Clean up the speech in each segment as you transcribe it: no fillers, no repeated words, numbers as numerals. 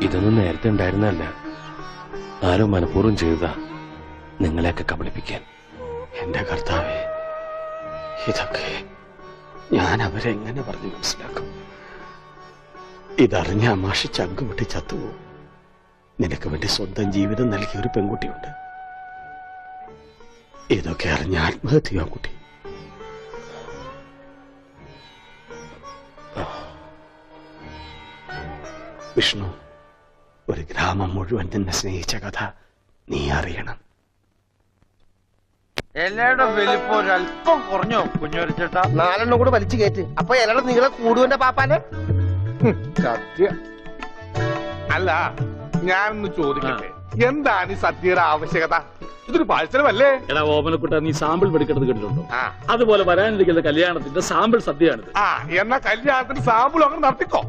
ഇതൊന്നും നേരത്തെ ഉണ്ടായിരുന്നല്ല. ആരോ മനഃപൂർവ്വം ചെയ്തതാ നിങ്ങളെയൊക്കെ കബളിപ്പിക്കാൻ. എന്റെ കർത്താവേ, ഇതൊക്കെ ഞാൻ അവരെങ്ങനെ പറഞ്ഞു മനസ്സിലാക്കും? ഇതറിഞ്ഞ മാഷി ചങ്കുപൊട്ടി ചത്തുപോകും. നിനക്ക് വേണ്ടി സ്വന്തം ജീവിതം നൽകിയ ഒരു പെൺകുട്ടിയുണ്ട്. ഇതൊക്കെ അറിഞ്ഞ ആത്മഹത്യ കുട്ടി. വിഷ്ണു, ഒരു ഗ്രാമം മുഴുവൻ നിന്നെ സ്നേഹിച്ച കഥ നീ അറിയണം. ഇലയുടെ വലിപ്പം ഒരല്പം കുറഞ്ഞോ കുഞ്ഞൊരിച്ചേട്ടാ? 4 കൂടെ വലിച്ചു കയറ്റ്. അപ്പൊ ഇലയുടെ നീളെ കൂടുവന്റെ പാപ്പാനെ. സത്യം. അല്ല, ഞാനൊന്ന് ചോദിക്കട്ടെ, എന്താണ് ഈ സദ്യയുടെ ആവശ്യകത? ഇതൊരു പാഴ്സലമല്ലേ? എടാ ഓമനക്കുട്ട, നീ സാമ്പിൾ പഠിക്കുന്നത് കേട്ടിട്ടുണ്ടോ? അതുപോലെ വരാനിരിക്കുന്ന കല്യാണത്തിന്റെ സാമ്പിൾ സദ്യയാണിത്. എന്നാ കല്യാണത്തിന് സാമ്പിൾ അങ്ങനെ നടത്തിക്കോ.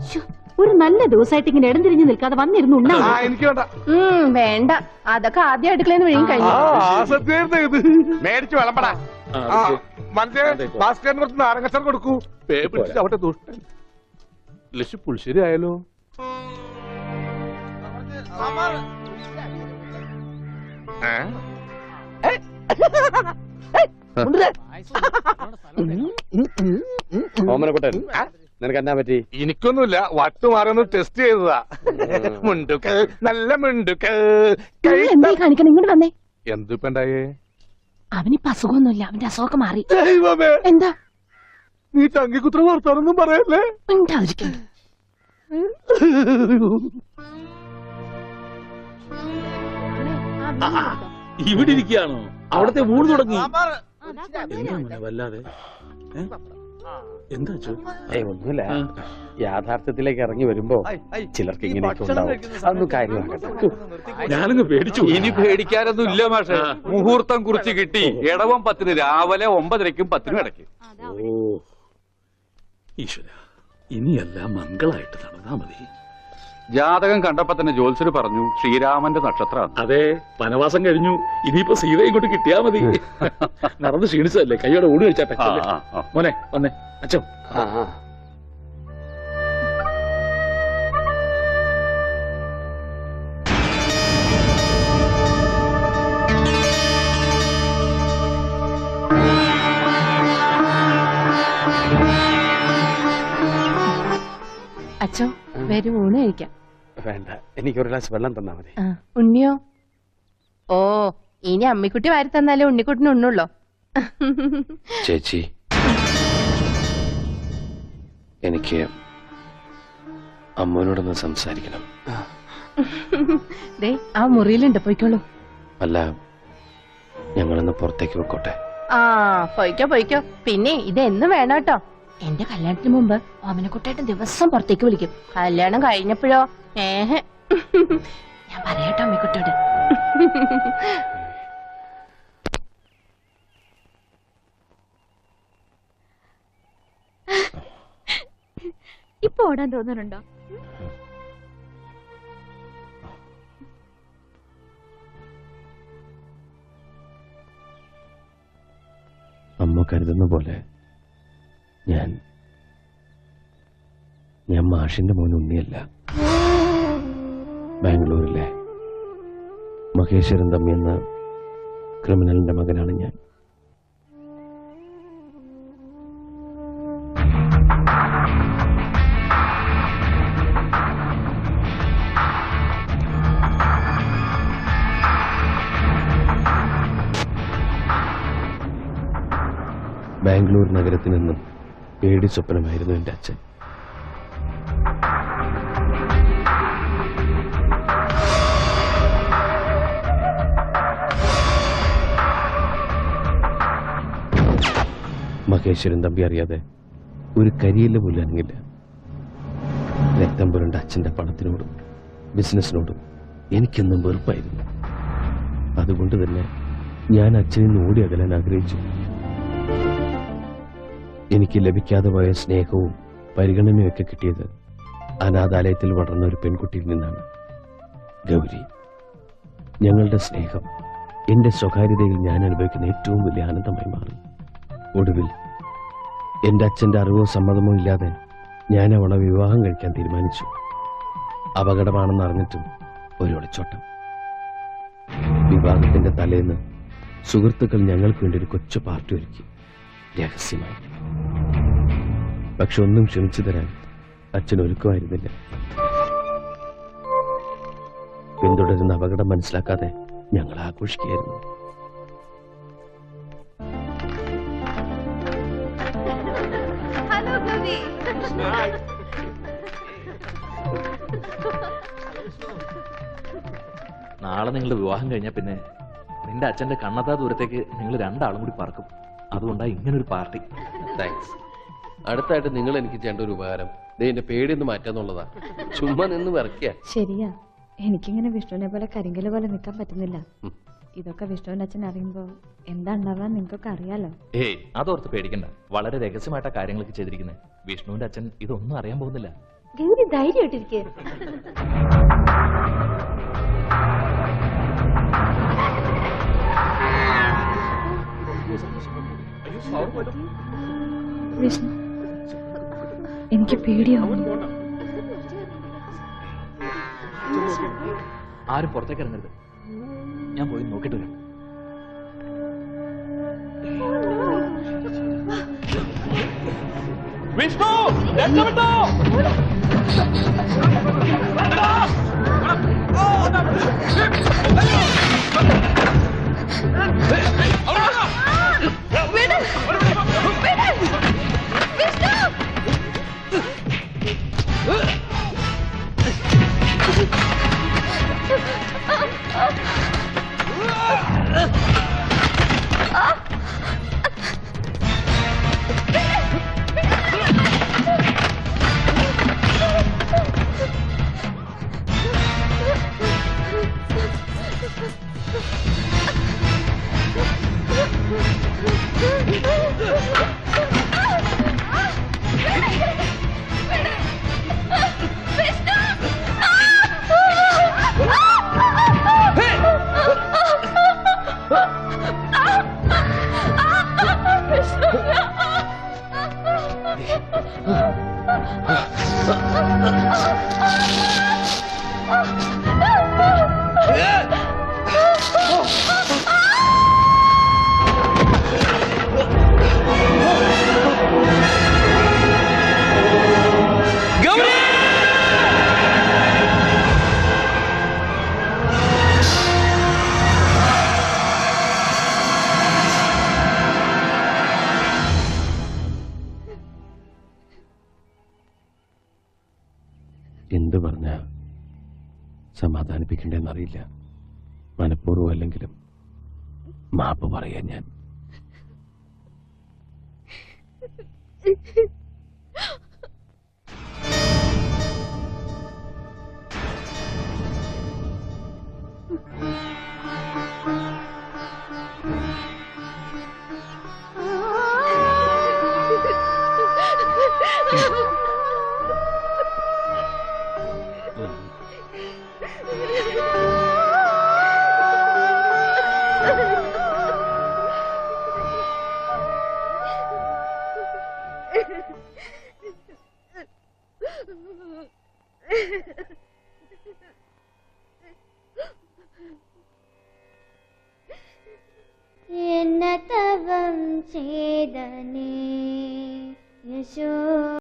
ഒരു നല്ല ദിവസമായിട്ട് ഇങ്ങനെ ഇടം തിരിഞ്ഞ് നിൽക്കാതെ വന്നിരുന്നു ഉണ്ണാ. എനിക്ക് വേണ്ട. വേണ്ട, അതൊക്കെ ആദ്യം അടുക്കളന്ന് വിഴുങ്ങി കഴിഞ്ഞു. സദ്യ ഇത് മേടിച്ചു വിളമ്പടാ. ഭാസ്കരന് കുറച്ച് നാരങ്ങച്ചാർ കൊടുക്കൂ. പേ പിടിച്ച് അവിടെ ദുഷ്ടൻ. ലക്ഷ്യം പുളിശ്ശേരി ആയാലോ? ഓമനക്കുട്ടൻ, നിനക്ക് എന്നാ പറ്റി? എനിക്കൊന്നുമില്ല, വട്ടുമാറൊന്ന് ടെസ്റ്റ് ചെയ്തതാ. മുണ്ടുക്ക് നല്ല മുണ്ടുക്ക്. എന്തായി കാണിക്കണം? ഇങ്ങോട്ട് വന്നേ. എന്തിപ്പണ്ടായേ? അവനിപ്പോ അസുഖമൊന്നുമില്ല, അവന്റെ അസുഖമൊക്കെ മാറി. എന്താ നീ ചങ്കിക്കുത്ര വർത്താനൊന്നും പറയല്ലേ? ഉണ്ടായിരിക്കുന്നു. ഇവിടെ ഇരിക്കുകയാണോ? അവിടത്തെ ഊണ് തുടങ്ങി. എന്താ വല്ലാതെ? എന്താ ഒന്നുമില്ല, യാഥാർത്ഥ്യത്തിലേക്ക് ഇറങ്ങി വരുമ്പോ ചിലർക്ക് ഇങ്ങനെയൊക്കെ ഉണ്ടാവും. അതൊന്നും കാര്യമാക്കട്ടെ. ഞാനങ്ങ് പേടിച്ചു. ഇനി പേടിക്കാനൊന്നും ഇല്ല മാഷെ. മുഹൂർത്തം കുറിച്ച് കിട്ടി. ഇടവം 10 രാവിലെ 9:30ക്കും 10 ഇടയ്ക്ക്. ഓ ഈശ്വര, ഇനിയെല്ലാം മംഗളായിട്ട് നടന്നാ മതി. ജാതകം കണ്ടപ്പോ തന്നെ ജോത്സ്യര് പറഞ്ഞു ശ്രീരാമന്റെ നക്ഷത്രമാണ്. അതെ, വനവാസം കഴിഞ്ഞു. ഇനിയിപ്പോ സീത ഇങ്ങോട്ട് കിട്ടിയാ മതി. നടന്ന് ക്ഷീണിച്ചതല്ലേ, കൈയോടെ ഊണ് കഴിച്ചാട്ടെ. മോനെ വന്നേ. അച്ഛൻ അച്ഛോ, വരും ഊണ് കഴിക്കാം. വേണ്ട, എനിക്കൊരു ഗ്ലാസ് വെള്ളം തന്നാ മതി. ഉണ്ണിയോ? ഓ, ഇനി അമ്മിക്കുട്ടി വാരി തന്നാലേ ഉണ്ണിക്കുട്ടിന് ഉണ്ണുള്ളോ? ചേച്ചി, എനിക്ക് അമ്മോനോടൊന്ന് സംസാരിക്കണം. ദേ, ആ മുറിയിലുണ്ട്, പോയിക്കോളൂ. അല്ല, ഞങ്ങളൊന്ന് പുറത്തേക്ക് പോയിക്കോട്ടെ? പോയിക്കോ പോയിക്കോ. പിന്നെ ഇത് എന്നും വേണം കേട്ടോ. എന്റെ കല്യാണത്തിന് മുമ്പ് ഓമനക്കുട്ടായിട്ട് ദിവസം പുറത്തേക്ക് വിളിക്കും. കല്യാണം കഴിഞ്ഞപ്പോഴോ ഞാൻ പറയട്ടോ അമ്മിക്കുട്ടോട്. ഇപ്പൊ ഓടാൻ തോന്നുന്നുണ്ടോ? അമ്മ കരുതുന്ന പോലെ ഞാൻ മാഷിന്റെ മോൻ ഉണ്ണിയല്ല. ബാംഗ്ലൂരിലെ മഹേശ്വരൻ തമ്മി എന്ന ക്രിമിനലിന്റെ മകനാണ് ഞാൻ. ബാംഗ്ലൂർ നഗരത്തിൽ നിന്നും പേടി സ്വപ്നമായിരുന്നു എൻ്റെ അച്ഛൻ. മഹേശ്വരൻ തമ്പി അറിയാതെ ഒരു കരിയില്ല പോലും അനങ്ങില്ല. രക്തം പുരണ്ട അച്ഛൻ്റെ പണത്തിനോടും ബിസിനസ്സിനോടും എനിക്കെന്നും വെറുപ്പായിരുന്നു. അതുകൊണ്ട് തന്നെ ഞാൻ അച്ഛനിൽ നിന്ന് ഓടി അകലാൻ ആഗ്രഹിച്ചു. എനിക്ക് ലഭിക്കാതെ പോയ സ്നേഹവും പരിഗണനയൊക്കെ കിട്ടിയത് അനാഥാലയത്തിൽ വളർന്ന ഒരു പെൺകുട്ടിയിൽ നിന്നാണ്, ഗൗരി. ഞങ്ങളുടെ സ്നേഹം എന്റെ സ്വകാര്യതയിൽ ഞാൻ അനുഭവിക്കുന്ന ഏറ്റവും വലിയ ആനന്ദമായി മാറി. ഒടുവിൽ എന്റെ അച്ഛന്റെ അറിവോ സമ്മതമോ ഇല്ലാതെ ഞാൻ അവളെ വിവാഹം കഴിക്കാൻ തീരുമാനിച്ചു. അപകടമാണെന്ന് അറിഞ്ഞിട്ടും ഒരു ഒളിച്ചോട്ടം. വിവാഹത്തിന്റെ തലേന്ന് സുഹൃത്തുക്കൾ ഞങ്ങൾക്ക് വേണ്ടി ഒരു കൊച്ചു പാർട്ടി ഒരുക്കി, രഹസ്യമായി. പക്ഷെ ഒന്നും ക്ഷമിച്ചു തരാൻ അച്ഛൻ ഒരുക്കമായിരുന്നില്ല. പിന്തുടരുന്ന അപകടം മനസ്സിലാക്കാതെ ഞങ്ങൾ ആഘോഷിക്കുകയായിരുന്നു. നാളെ നിങ്ങളുടെ വിവാഹം കഴിഞ്ഞാൽ പിന്നെ നിന്റെ അച്ഛന്റെ കണ്ണത്താ ദൂരത്തേക്ക് നിങ്ങൾ രണ്ടാളും കൂടി പറക്കും. അതുകൊണ്ടാണ് ഇങ്ങനൊരു പാർട്ടി. താങ്ക്സ്. അടുത്തായിട്ട് നിങ്ങൾ എനിക്ക് ചെയ്യേണ്ട ഒരു ഉപകാരം എന്റെ പേടിയൊന്ന് മാറ്റാന്നുള്ളതാ. ചുമ്മാ നിന്ന് വിറക്കുക. ശരിയാ, എനിക്കിങ്ങനെ വിഷ്ണുവിനെ പോലെ കരിങ്കല് പോലെ നിൽക്കാൻ പറ്റുന്നില്ല. ഇതൊക്കെ വിഷ്ണുവിന്റെ അച്ഛൻ അറിയുമ്പോ എന്താ ഉണ്ടാവാൻ നിങ്ങൾക്കൊക്കെ അറിയാലോ. ഏയ് അതോർത്ത് പേടിക്കണ്ട. വളരെ രഹസ്യമായിട്ടാ കാര്യങ്ങളൊക്കെ ചെയ്തിരിക്കുന്നത്. വിഷ്ണുവിന്റെ അച്ഛൻ ഇതൊന്നും അറിയാൻ പോകുന്നില്ല. ഗൗരി ധൈര്യമായിട്ടിരിക്കേ. വിഷ്ണു, എനിക്ക് പേടിയാവും. ആരും പുറത്തേക്ക് ഇറങ്ങരുത്. ഞാൻ പോയി നോക്കിട്ട് വരാം. വിഷ്ണു രക്ഷപ്പെട്ടോ. എന്ത് പറഞ്ഞ സമാധാനിപ്പിക്കണ്ടെന്നറിയില്ല. മനഃപൂർവ്വം അല്ലെങ്കിലും മാപ്പ് പറയാൻ ഞാൻ. എന്നതവം ചെയ്തനേ യശോ